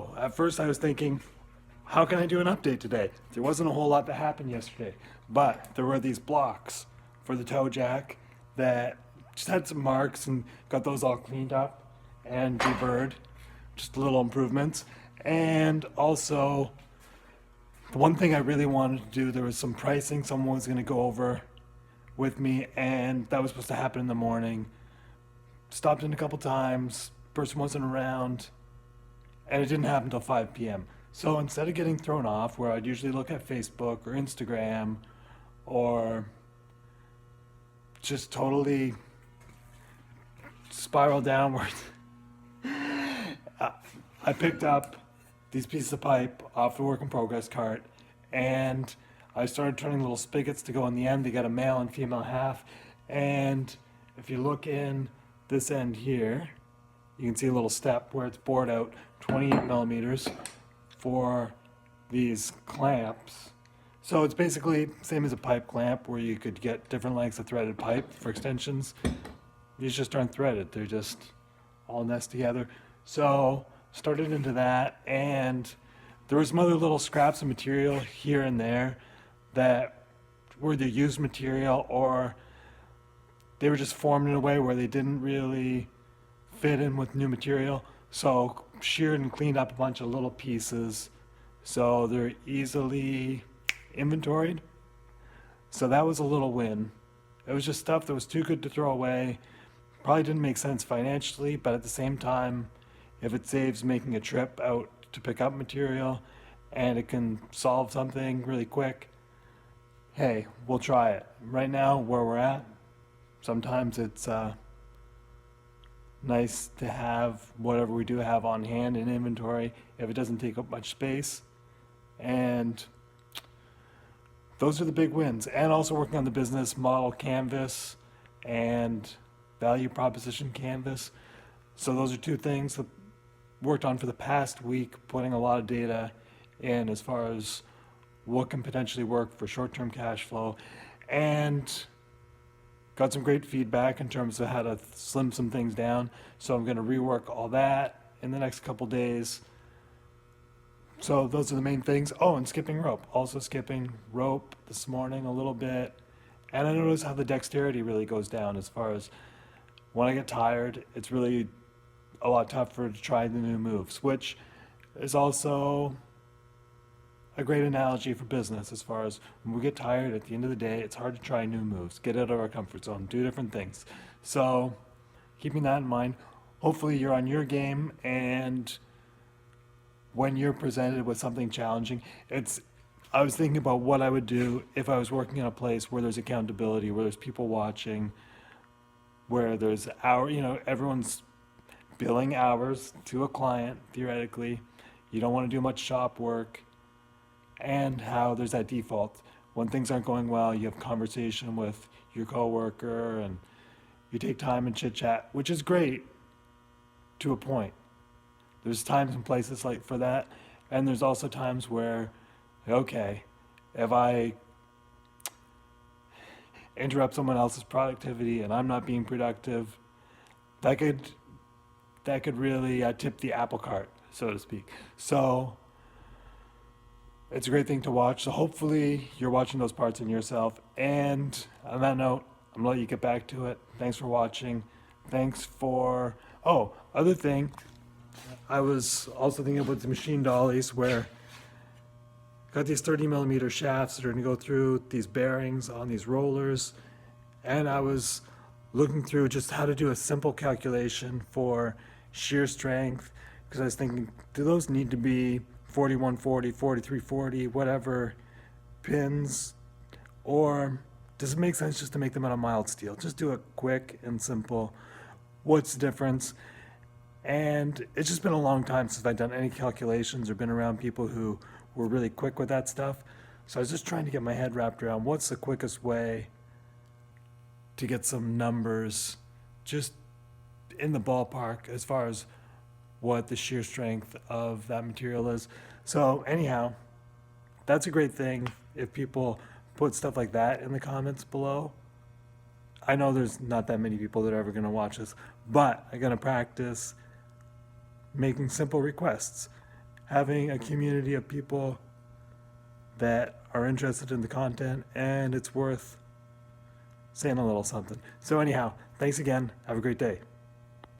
So at first I was thinking, how can I do an update today? There wasn't a whole lot that happened yesterday, but there were these blocks for the toe jack that just had some marks and got those all cleaned up and deburred, just little improvements. And also, the one thing I really wanted to do, there was some pricing someone was going to go over with me, and that was supposed to happen in the morning. Stopped in a couple times, person wasn't around, and it didn't happen until 5 p.m. So instead of getting thrown off, where I'd usually look at Facebook or Instagram or just totally spiral downward, I picked up these pieces of pipe off the work in progress cart, and I started turning little spigots to go in the end. They got a male and female half, and if you look in this end here, you can see a little step where it's bored out 28 millimeters for these clamps. So it's basically same as a pipe clamp where you could get different lengths of threaded pipe for extensions. These just aren't threaded, they're just all nested together. So started into that, and there was some other little scraps of material here and there that were the used material, or they were just formed in a way where they didn't really fit in with new material. So sheared and cleaned up a bunch of little pieces so they're easily inventoried. So that was a little win. It was just stuff that was too good to throw away. Probably didn't make sense financially, but at the same time, if it saves making a trip out to pick up material and it can solve something really quick, hey, we'll try it. Right now, where we're at, sometimes it's nice to have whatever we do have on hand in inventory if it doesn't take up much space. And those are the big wins. And also working on the business model canvas and value proposition canvas. So those are two things that worked on for the past week, putting a lot of data in as far as what can potentially work for short-term cash flow, and got some great feedback in terms of how to slim some things down. So I'm going to rework all that in the next couple days. So those are the main things. Oh, and skipping rope. Also skipping rope this morning a little bit. And I noticed how the dexterity really goes down as far as when I get tired, it's really a lot tougher to try the new moves, which is also a great analogy for business as far as when we get tired at the end of the day, it's hard to try new moves, get out of our comfort zone, do different things. So keeping that in mind, hopefully you're on your game, and when you're presented with something challenging, I was thinking about what I would do if I was working in a place where there's accountability, where there's people watching, where there's everyone's billing hours to a client, theoretically. You don't want to do much shop work, and how there's that default. When things aren't going well, you have conversation with your coworker and you take time and chit chat, which is great to a point. There's times and places like for that, and there's also times where, okay, if I interrupt someone else's productivity and I'm not being productive, that could really tip the apple cart, so to speak. So it's a great thing to watch. So hopefully you're watching those parts in yourself. And on that note, I'm gonna let you get back to it. Thanks for watching. Thanks for, other thing, I was also thinking about the machine dollies where got these 30 millimeter shafts that are gonna go through these bearings on these rollers. And I was looking through just how to do a simple calculation for shear strength, because I was thinking, do those need to be 4140, 4340, whatever pins, or does it make sense just to make them out of mild steel? Just do it quick and simple. What's the difference? And it's just been a long time since I've done any calculations or been around people who were really quick with that stuff. So I was just trying to get my head wrapped around what's the quickest way to get some numbers just in the ballpark as far as what the shear strength of that material is. So anyhow, that's a great thing if people put stuff like that in the comments below. I know there's not that many people that are ever going to watch this, but I'm going to practice making simple requests. having a community of people that are interested in the content, and it's worth saying a little something. So anyhow, thanks again. Have a great day.